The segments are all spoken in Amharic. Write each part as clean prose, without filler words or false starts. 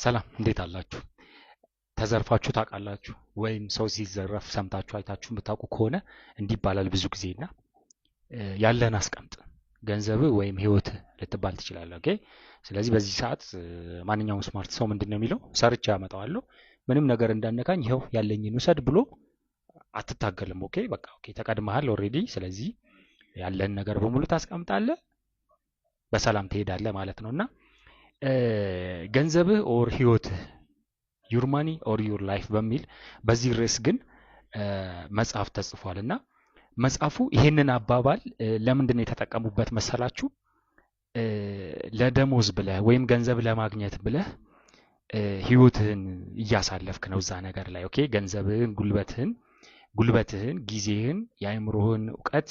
ሰላም እንዴት አላችሁ? ተዘርፋችሁ ታውቃላችሁ ወይም ሰው ሲዘረፍ ሰምታችሁ አይታችሁ የምታውቁ ከሆነ እንዲህ ይባላል ብዙ ጊዜና ያለህን አስቀምጥ ገንዘብህ ወይም ህይወትህ ልትባል ትችላለህ። ኦኬ። ስለዚህ በዚህ ሰዓት ማንኛውም ስማርት ሰው ምንድነው የሚለው? ሰርቼ አመጣዋለሁ ምንም ነገር እንዳነካኝ ይኸው ያለኝን ውሰድ ብሎ አትታገልም። ኦኬ በቃ ኦኬ ተቀድመሃል ኦልሬዲ። ስለዚህ ያለህን ነገር በሙሉ ታስቀምጣለህ፣ በሰላም ትሄዳለህ ማለት ነውና ገንዘብህ ኦር ህይወትህ ዩር ማኒ ኦር ዩር ላይፍ በሚል በዚህ ርዕስ ግን መጽሐፍ ተጽፏልና መጽሐፉ ይሄንን አባባል ለምንድን ነው የተጠቀሙበት መሰላችሁ? ለደሞዝ ብለህ ወይም ገንዘብ ለማግኘት ብለህ ህይወትህን እያሳለፍክ ነው እዛ ነገር ላይ። ኦኬ ገንዘብህን፣ ጉልበትህን፣ ጊዜህን፣ የአእምሮህን እውቀት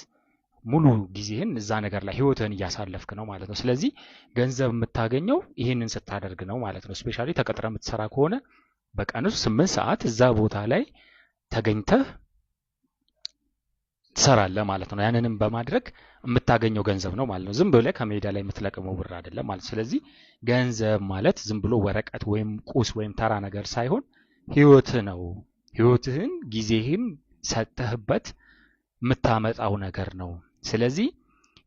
ሙሉ ጊዜህን እዛ ነገር ላይ ህይወትህን እያሳለፍክ ነው ማለት ነው። ስለዚህ ገንዘብ የምታገኘው ይሄንን ስታደርግ ነው ማለት ነው። ስፔሻሊ ተቀጥረ የምትሰራ ከሆነ በቀን ውስጥ 8 ሰዓት እዛ ቦታ ላይ ተገኝተህ ትሰራለህ ማለት ነው። ያንንም በማድረግ የምታገኘው ገንዘብ ነው ማለት ነው። ዝም ብለህ ከሜዳ ላይ የምትለቅመው ብር አይደለም ማለት። ስለዚህ ገንዘብ ማለት ዝም ብሎ ወረቀት ወይም ቁስ ወይም ተራ ነገር ሳይሆን ህይወትህ ነው። ህይወትህን ጊዜህን ሰጥተህበት የምታመጣው ነገር ነው። ስለዚህ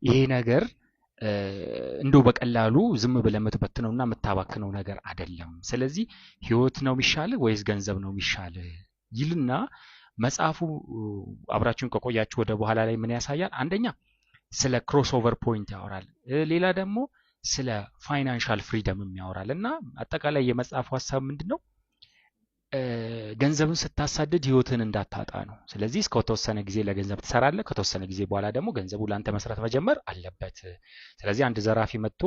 ይሄ ነገር እንደው በቀላሉ ዝም ብለህ የምትበትነውና የምታባክነው ነገር አይደለም። ስለዚህ ህይወት ነው የሚሻልህ ወይስ ገንዘብ ነው የሚሻልህ ይልና መጽሐፉ አብራችሁን ከቆያችሁ ወደ በኋላ ላይ ምን ያሳያል? አንደኛ ስለ ክሮስ ኦቨር ፖይንት ያወራል። ሌላ ደግሞ ስለ ፋይናንሻል ፍሪደም ያወራል። እና አጠቃላይ የመጽሐፉ ሀሳብ ምንድነው? ገንዘብን ስታሳድድ ህይወትን እንዳታጣ ነው። ስለዚህ እስከተወሰነ ጊዜ ለገንዘብ ትሰራለህ። ከተወሰነ ጊዜ በኋላ ደግሞ ገንዘቡ ላንተ መስራት መጀመር አለበት። ስለዚህ አንድ ዘራፊ መጥቶ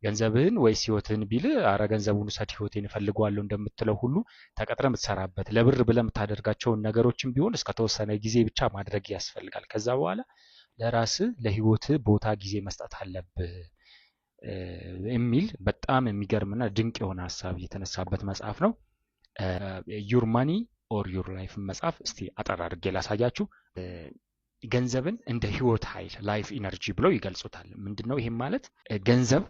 ገንዘብህን ወይስ ህይወትህን ቢል አረ ገንዘቡን ውሰድ ህይወቴን እፈልገዋለሁ እንደምትለው ሁሉ ተቀጥረ የምትሰራበት ለብር ብለህ የምታደርጋቸውን ነገሮችን ቢሆን እስከተወሰነ ጊዜ ብቻ ማድረግ ያስፈልጋል። ከዛ በኋላ ለራስህ ለህይወትህ ቦታ ጊዜ መስጠት አለብህ የሚል በጣም የሚገርምና ድንቅ የሆነ ሀሳብ የተነሳበት መጽሐፍ ነው። ዩር ማኒ ኦር ዩር ላይፍ መጽሐፍ እስቲ አጠር አድርጌ ላሳያችሁ። ገንዘብን እንደ ህይወት ኃይል ላይፍ ኢነርጂ ብለው ይገልጹታል። ምንድነው ይሄም ማለት? ገንዘብ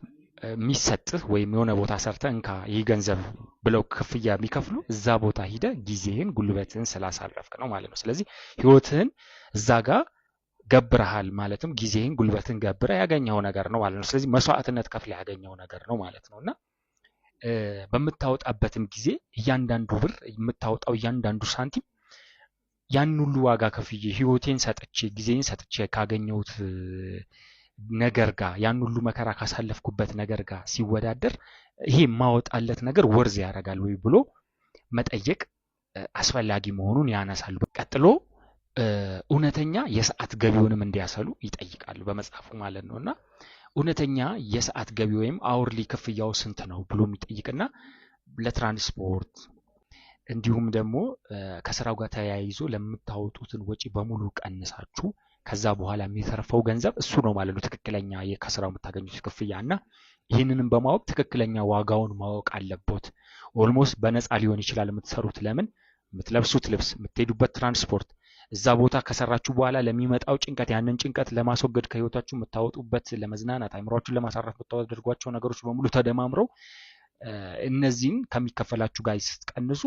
የሚሰጥህ ወይም የሆነ ቦታ ሰርተህ እንካ ይህ ገንዘብ ብለው ክፍያ የሚከፍሉ እዛ ቦታ ሂደ ጊዜህን ጉልበትህን ስላሳረፍክ ነው ማለት ነው። ስለዚህ ህይወትህን እዛ ጋር ገብረሃል ማለትም ጊዜህን ጉልበትህን ገብረህ ያገኘው ነገር ነው ማለት ነው። ስለዚህ መስዋዕትነት ከፍለህ ያገኘው ነገር ነው ማለት ነውና በምታወጣበትም ጊዜ እያንዳንዱ ብር የምታወጣው እያንዳንዱ ሳንቲም ያን ሁሉ ዋጋ ከፍዬ ህይወቴን ሰጥቼ ጊዜን ሰጥቼ ካገኘሁት ነገር ጋር ያን ሁሉ መከራ ካሳለፍኩበት ነገር ጋር ሲወዳደር ይሄ ማወጣለት ነገር ወርዝ ያደርጋል ወይ ብሎ መጠየቅ አስፈላጊ መሆኑን ያነሳሉ። ቀጥሎ እውነተኛ የሰዓት ገቢውንም እንዲያሰሉ ይጠይቃሉ በመጽሐፉ ማለት ነውና እውነተኛ የሰዓት ገቢ ወይም አውርሊ ክፍያው ስንት ነው ብሎ የሚጠይቅና ለትራንስፖርት እንዲሁም ደግሞ ከስራው ጋር ተያይዞ ለምታወጡትን ወጪ በሙሉ ቀንሳችሁ ከዛ በኋላ የሚተርፈው ገንዘብ እሱ ነው ማለት ነው ትክክለኛ ከስራው የምታገኙት ክፍያና ይህንንም በማወቅ ትክክለኛ ዋጋውን ማወቅ አለበት። ኦልሞስት በነፃ ሊሆን ይችላል የምትሰሩት። ለምን የምትለብሱት ልብስ፣ የምትሄዱበት ትራንስፖርት እዛ ቦታ ከሰራችሁ በኋላ ለሚመጣው ጭንቀት ያንን ጭንቀት ለማስወገድ ከህይወታችሁ የምታወጡበት ለመዝናናት አይምሮአችሁን ለማሳረፍ የምታደርጓቸው ነገሮች በሙሉ ተደማምረው እነዚህን ከሚከፈላችሁ ጋር ስትቀንሱ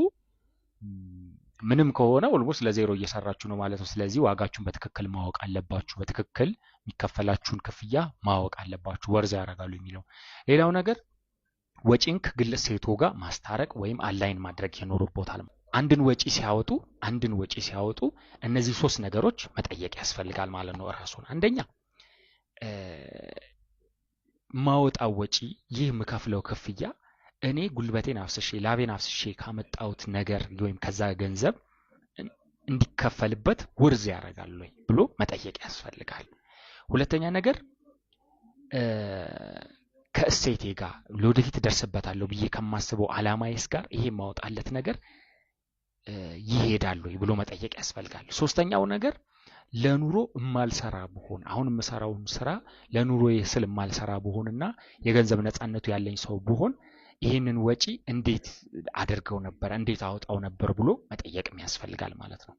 ምንም ከሆነ ኦልሞስት ለዜሮ እየሰራችሁ ነው ማለት ነው። ስለዚህ ዋጋችሁን በትክክል ማወቅ አለባችሁ። በትክክል የሚከፈላችሁን ክፍያ ማወቅ አለባችሁ ወርዝ ያደርጋሉ የሚለው። ሌላው ነገር ወጪን ከግል እሴቶ ጋር ማስታረቅ ወይም አላይን ማድረግ ይኖርቦታል። አንድን ወጪ ሲያወጡ እነዚህ 3 ነገሮች መጠየቅ ያስፈልጋል ማለት ነው ራሱን። አንደኛ ማወጣው ወጪ ይህ የምከፍለው ክፍያ እኔ ጉልበቴን አፍስሼ ላቤን አፍስሼ ካመጣሁት ነገር ወይም ከዛ ገንዘብ እንዲከፈልበት ወርዝ ያደርጋል ወይ ብሎ መጠየቅ ያስፈልጋል። ሁለተኛ ነገር ከእሴቴ ጋር ለወደፊት ደርስበታለሁ ብዬ ከማስበው አላማዬስ ጋር ይሄ ማወጣለት ነገር ይሄዳል ወይ ብሎ መጠየቅ ያስፈልጋል። ሶስተኛው ነገር ለኑሮ የማልሰራ ብሆን አሁን የምሰራውን ስራ ለኑሮ ስል የማልሰራ ብሆንና የገንዘብ ነፃነቱ ያለኝ ሰው ብሆን ይህንን ወጪ እንዴት አደርገው ነበር እንዴት አወጣው ነበር ብሎ መጠየቅም ያስፈልጋል ማለት ነው።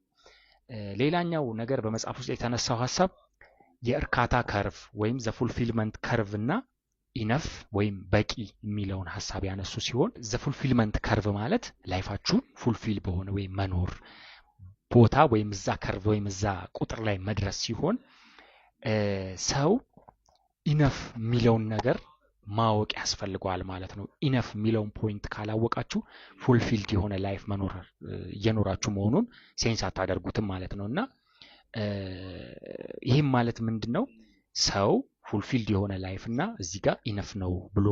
ሌላኛው ነገር በመጽሐፍ ውስጥ የተነሳው ሐሳብ የእርካታ ከርቭ ወይም ዘ ፉልፊልመንት ከርቭ እና ኢነፍ ወይም በቂ የሚለውን ሐሳብ ያነሱ ሲሆን ዘ ፉልፊልመንት ከርቭ ማለት ላይፋችሁ ፉልፊል በሆነ ወይም መኖር ቦታ ወይም እዛ ከርቭ ወይም እዛ ቁጥር ላይ መድረስ ሲሆን ሰው ኢነፍ የሚለውን ነገር ማወቅ ያስፈልገዋል ማለት ነው። ኢነፍ የሚለውን ፖይንት ካላወቃችሁ ፉልፊልድ የሆነ ላይፍ መኖር እየኖራችሁ መሆኑን ሴንስ አታደርጉትም ማለት ነው። እና ይህም ማለት ምንድነው? ሰው ፉልፊልድ የሆነ ላይፍ እና እዚህ ጋር ኢነፍ ነው ብሎ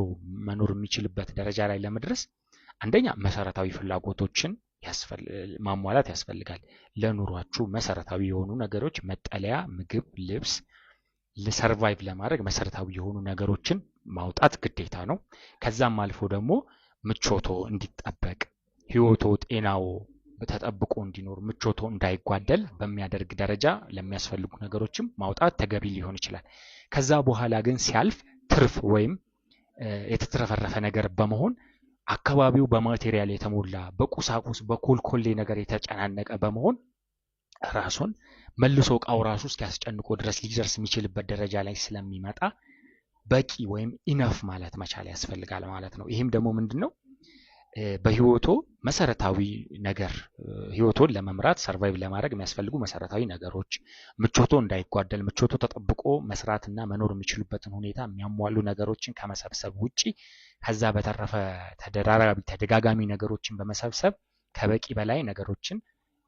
መኖር የሚችልበት ደረጃ ላይ ለመድረስ አንደኛ መሰረታዊ ፍላጎቶችን ማሟላት ያስፈልጋል። ለኑሯችሁ መሰረታዊ የሆኑ ነገሮች መጠለያ፣ ምግብ፣ ልብስ ለሰርቫይቭ ለማድረግ መሰረታዊ የሆኑ ነገሮችን ማውጣት ግዴታ ነው። ከዛም አልፎ ደግሞ ምቾቶ እንዲጠበቅ ህይወቶ፣ ጤናው ተጠብቆ እንዲኖር ምቾቶ እንዳይጓደል በሚያደርግ ደረጃ ለሚያስፈልጉ ነገሮችም ማውጣት ተገቢ ሊሆን ይችላል። ከዛ በኋላ ግን ሲያልፍ ትርፍ ወይም የተትረፈረፈ ነገር በመሆን አካባቢው በማቴሪያል የተሞላ በቁሳቁስ በኮልኮሌ ነገር የተጨናነቀ በመሆን ራሱን መልሶ እቃው ራሱ እስኪያስጨንቆ ድረስ ሊደርስ የሚችልበት ደረጃ ላይ ስለሚመጣ በቂ ወይም ኢነፍ ማለት መቻል ያስፈልጋል ማለት ነው። ይህም ደግሞ ምንድነው? በህይወቶ መሰረታዊ ነገር ህይወቶን ለመምራት ሰርቫይቭ ለማድረግ የሚያስፈልጉ መሰረታዊ ነገሮች ምቾቶ እንዳይጓደል ምቾቶ ተጠብቆ መስራትና መኖር የሚችሉበትን ሁኔታ የሚያሟሉ ነገሮችን ከመሰብሰብ ውጪ ከዛ በተረፈ ተደጋጋሚ ነገሮችን በመሰብሰብ ከበቂ በላይ ነገሮችን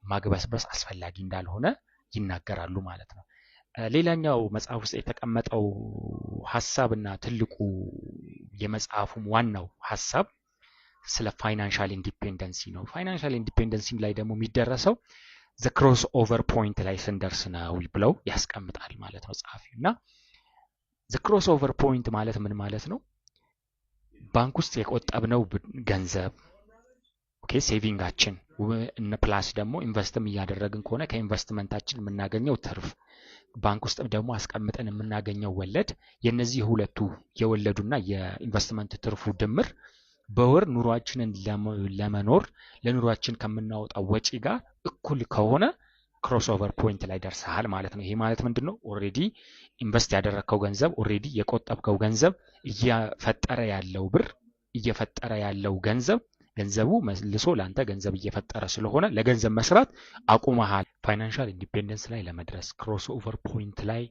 ማግበስበስ አስፈላጊ እንዳልሆነ ይናገራሉ ማለት ነው። ሌላኛው መጽሐፍ ውስጥ የተቀመጠው ሐሳብና ትልቁ የመጽሐፉም ዋናው ሐሳብ ስለ ፋይናንሻል ኢንዲፔንደንሲ ነው። ፋይናንሻል ኢንዲፔንደንሲ ላይ ደግሞ የሚደረሰው ዘ ክሮስ ኦቨር ፖይንት ላይ ስንደርስ ነው ብለው ያስቀምጣል ማለት ነው ጸሐፊው። እና ዘ ክሮስ ኦቨር ፖይንት ማለት ምን ማለት ነው? ባንክ ውስጥ የቆጠብነው ገንዘብ ሴቪንጋችን ፕላስ ደግሞ ኢንቨስትም እያደረግን ከሆነ ከኢንቨስትመንታችን የምናገኘው ትርፍ ባንክ ውስጥ ደግሞ አስቀምጠን የምናገኘው ወለድ የነዚህ ሁለቱ የወለዱና የኢንቨስትመንት ትርፉ ድምር በወር ኑሯችንን ለመኖር ለኑሯችን ከምናወጣው ወጪ ጋር እኩል ከሆነ ክሮስ ኦቨር ፖይንት ላይ ደርሰሃል ማለት ነው። ይሄ ማለት ምንድነው? ኦሬዲ ኢንቨስት ያደረግከው ገንዘብ ኦሬዲ የቆጠብከው ገንዘብ እየፈጠረ ያለው ብር እየፈጠረ ያለው ገንዘቡ መልሶ ላንተ ገንዘብ እየፈጠረ ስለሆነ ለገንዘብ መስራት አቁመሃል። ፋይናንሻል ኢንዲፔንደንስ ላይ ለመድረስ ክሮስ ኦቨር ፖይንት ላይ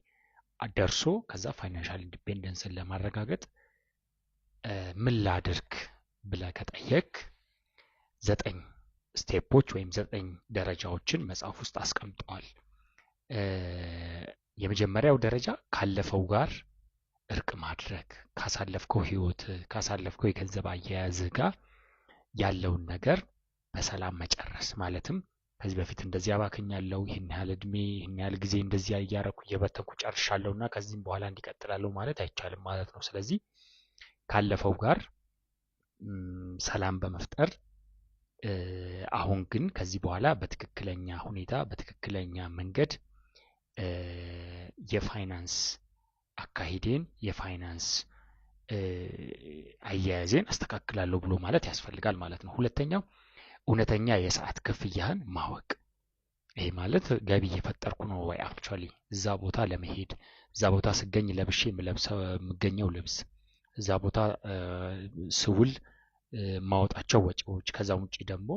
ደርሶ ከዛ ፋይናንሻል ኢንዲፔንደንስን ለማረጋገጥ ምን ላድርግ ብለህ ከጠየቅ 9 ስቴፖች ወይም 9 ደረጃዎችን መጽሐፍ ውስጥ አስቀምጠዋል። የመጀመሪያው ደረጃ ካለፈው ጋር እርቅ ማድረግ፣ ካሳለፍከው ህይወት ካሳለፍከው የገንዘብ አያያዝ ጋር ያለውን ነገር በሰላም መጨረስ። ማለትም ከዚህ በፊት እንደዚህ አባክኛለሁ፣ ይህን ያህል እድሜ ይህን ያህል ጊዜ እንደዚህ እያረኩ እየበተኩ ጨርሻለሁና ከዚህም በኋላ እንዲቀጥላለሁ ማለት አይቻልም ማለት ነው። ስለዚህ ካለፈው ጋር ሰላም በመፍጠር አሁን ግን ከዚህ በኋላ በትክክለኛ ሁኔታ በትክክለኛ መንገድ የፋይናንስ አካሂዴን የፋይናንስ አያያዜን አስተካክላለሁ ብሎ ማለት ያስፈልጋል ማለት ነው። ሁለተኛው እውነተኛ የሰዓት ክፍያህን ማወቅ። ይሄ ማለት ገቢ እየፈጠርኩ ነው ወይ አክቹአሊ እዛ ቦታ ለመሄድ እዛ ቦታ ስገኝ ለብሼ የምገኘው ልብስ እዛ ቦታ ስውል ማውጣቸው ወጪዎች ከዛ ውጪ ደግሞ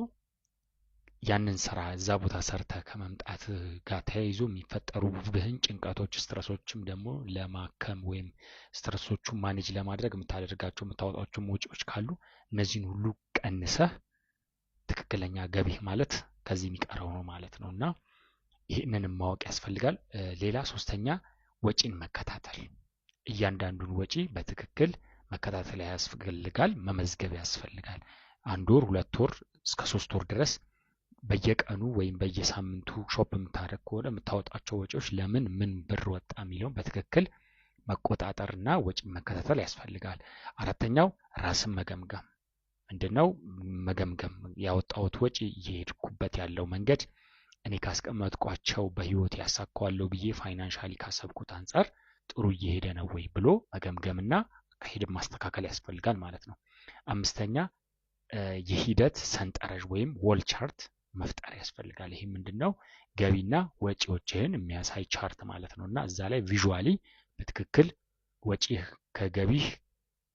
ያንን ስራ እዛ ቦታ ሰርተ ከመምጣት ጋር ተያይዞ የሚፈጠሩ ብህን ጭንቀቶች ስትረሶችም ደግሞ ለማከም ወይም ስትረሶቹን ማኔጅ ለማድረግ የምታደርጋቸው የምታወጣቸው ወጪዎች ካሉ እነዚህን ሁሉ ቀንሰህ ትክክለኛ ገቢ ማለት ከዚህ የሚቀረው ነው ማለት ነው። እና ይህንንም ማወቅ ያስፈልጋል። ሌላ ሶስተኛ ወጪን መከታተል። እያንዳንዱን ወጪ በትክክል መከታተል ያስፈልጋል፣ መመዝገብ ያስፈልጋል። 1 ወር 2 ወር እስከ 3 ወር ድረስ በየቀኑ ወይም በየሳምንቱ ሾፕ የምታደርግ ከሆነ የምታወጣቸው ወጪዎች ለምን ምን ብር ወጣ የሚለውን በትክክል መቆጣጠርና ወጪ መከታተል ያስፈልጋል። አራተኛው ራስን መገምገም። ምንድነው መገምገም? ያወጣሁት ወጪ እየሄድኩበት ያለው መንገድ እኔ ካስቀመጥኳቸው በህይወት ያሳካዋለሁ ብዬ ፋይናንሻሊ ካሰብኩት አንፃር ጥሩ እየሄደ ነው ወይ ብሎ መገምገምና አካሄድን ማስተካከል ያስፈልጋል ማለት ነው። አምስተኛ የሂደት ሰንጠረዥ ወይም ዎል ቻርት መፍጠር ያስፈልጋል። ይሄ ምንድነው? ገቢና ወጪዎችህን የሚያሳይ ቻርት ማለት ነውና እዛ ላይ ቪዥዋሊ በትክክል ወጪህ ከገቢህ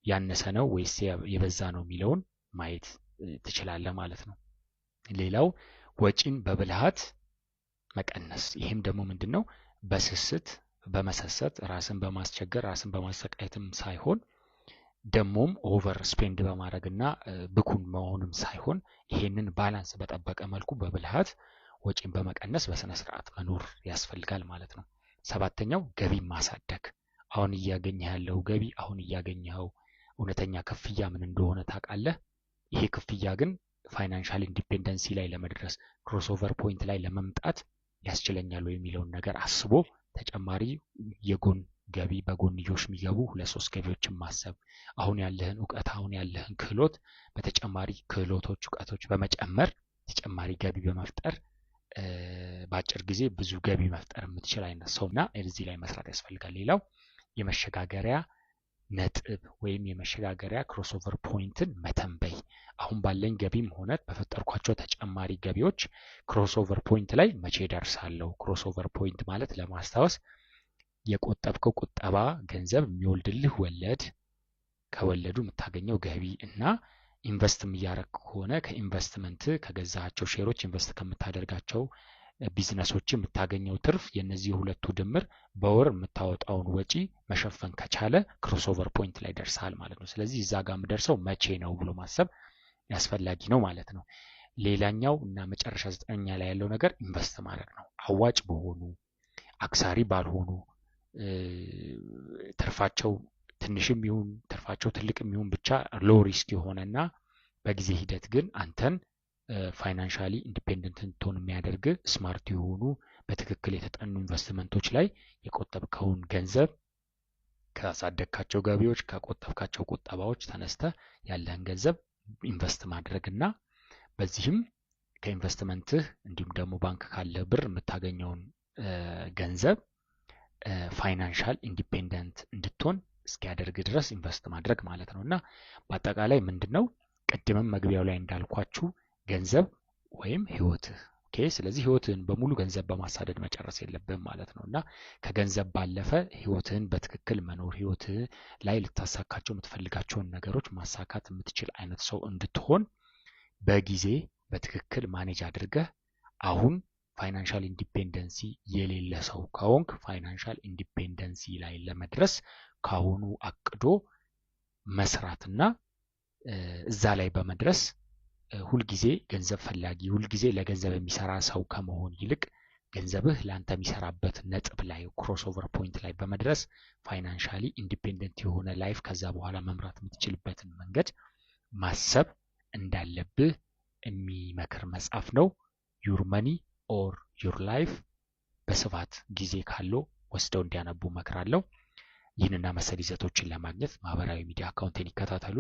ያነሰ ነው ወይስ የበዛ ነው የሚለውን ማየት ትችላለህ ማለት ነው። ሌላው ወጪን በብልሃት መቀነስ። ይህም ደግሞ ምንድነው? በስስት በመሰሰት ራስን በማስቸገር ራስን በማሰቃየትም ሳይሆን ደሞም ኦቨር ስፔንድ በማድረግና ብኩን መሆንም ሳይሆን ይሄንን ባላንስ በጠበቀ መልኩ በብልሃት ወጪን በመቀነስ በስነ ስርዓት መኖር ያስፈልጋል ማለት ነው። ሰባተኛው ገቢ ማሳደግ። አሁን እያገኘህ ያለው ገቢ አሁን እያገኘኸው እውነተኛ ክፍያ ምን እንደሆነ ታውቃለህ? ይሄ ክፍያ ግን ፋይናንሻል ኢንዲፔንደንሲ ላይ ለመድረስ ክሮስኦቨር ፖይንት ላይ ለመምጣት ያስችለኛል የሚለውን ነገር አስቦ ተጨማሪ የጎን ገቢ በጎንዮሽ የሚገቡ 2-3 ገቢዎችን ማሰብ። አሁን ያለህን እውቀት አሁን ያለህን ክህሎት በተጨማሪ ክህሎቶች እውቀቶች በመጨመር ተጨማሪ ገቢ በመፍጠር በአጭር ጊዜ ብዙ ገቢ መፍጠር የምትችል አይነት ሰውና እዚህ ላይ መስራት ያስፈልጋል። ሌላው የመሸጋገሪያ ነጥብ ወይም የመሸጋገሪያ ክሮስኦቨር ፖይንትን መተንበይ። አሁን ባለኝ ገቢም ሆነ በፈጠርኳቸው ተጨማሪ ገቢዎች ክሮስኦቨር ፖይንት ላይ መቼ ደርሳለሁ? ክሮስኦቨር ፖይንት ማለት ለማስታወስ የቆጠብከው ቁጠባ ገንዘብ የሚወልድልህ ወለድ፣ ከወለዱ የምታገኘው ገቢ እና ኢንቨስትም እያደረግ ከሆነ ከኢንቨስትመንት ከገዛቸው ሼሮች ኢንቨስት ከምታደርጋቸው ቢዝነሶች የምታገኘው ትርፍ የነዚህ ሁለቱ ድምር በወር የምታወጣውን ወጪ መሸፈን ከቻለ ክሮስኦቨር ፖይንት ላይ ደርሳል ማለት ነው። ስለዚህ እዛ ጋር የምደርሰው መቼ ነው ብሎ ማሰብ ያስፈልጋል ነው ማለት ነው። ሌላኛው እና መጨረሻ 9ኛ ላይ ያለው ነገር ኢንቨስት ማድረግ ነው። አዋጭ በሆኑ አክሳሪ ባልሆኑ ትርፋቸው ትንሽም ይሁን ትርፋቸው ትልቅም ይሁን ብቻ ሎው ሪስክ የሆነና በጊዜ ሂደት ግን አንተን ፋይናንሻሊ ኢንዲፔንደንት እንድትሆን የሚያደርግ ስማርት የሆኑ በትክክል የተጠኑ ኢንቨስትመንቶች ላይ የቆጠብከውን ገንዘብ ካሳደግካቸው ገቢዎች ከቆጠብካቸው ቁጠባዎች ተነስተ ያለህን ገንዘብ ኢንቨስት ማድረግና በዚህም ከኢንቨስትመንትህ እንዲሁም ደግሞ ባንክ ካለ ብር የምታገኘውን ገንዘብ ፋይናንሻል ኢንዲፔንደንት እንድትሆን እስኪያደርግ ድረስ ኢንቨስት ማድረግ ማለት ነው። እና በአጠቃላይ ምንድነው ቅድምም መግቢያው ላይ እንዳልኳችሁ ገንዘብ ወይም ህይወትህ። ኦኬ። ስለዚህ ህይወትህን በሙሉ ገንዘብ በማሳደድ መጨረስ የለብህም ማለት ነው። እና ከገንዘብ ባለፈ ህይወትህን በትክክል መኖር ህይወትህ ላይ ልታሳካቸው የምትፈልጋቸውን ነገሮች ማሳካት የምትችል አይነት ሰው እንድትሆን በጊዜ በትክክል ማኔጅ አድርገህ አሁን ፋይናንሻል ኢንዲፔንደንሲ የሌለ ሰው ከሆንክ ፋይናንሻል ኢንዲፔንደንሲ ላይ ለመድረስ ካሁኑ አቅዶ መስራትና እዛ ላይ በመድረስ ሁልጊዜ ገንዘብ ፈላጊ ሁልጊዜ ለገንዘብ የሚሰራ ሰው ከመሆን ይልቅ ገንዘብህ ለአንተ የሚሰራበት ነጥብ ላይ ክሮስኦቨር ፖይንት ላይ በመድረስ ፋይናንሻሊ ኢንዲፔንደንት የሆነ ላይፍ ከዛ በኋላ መምራት የምትችልበትን መንገድ ማሰብ እንዳለብህ የሚመክር መጽሐፍ ነው። ዩር መኒ ኦር ዩር ላይፍ። በስፋት ጊዜ ካለው ወስደው እንዲያነቡ መክራለሁ። ይህንና መሰል ይዘቶችን ለማግኘት ማህበራዊ ሚዲያ አካውንቴን ይከታተሉ።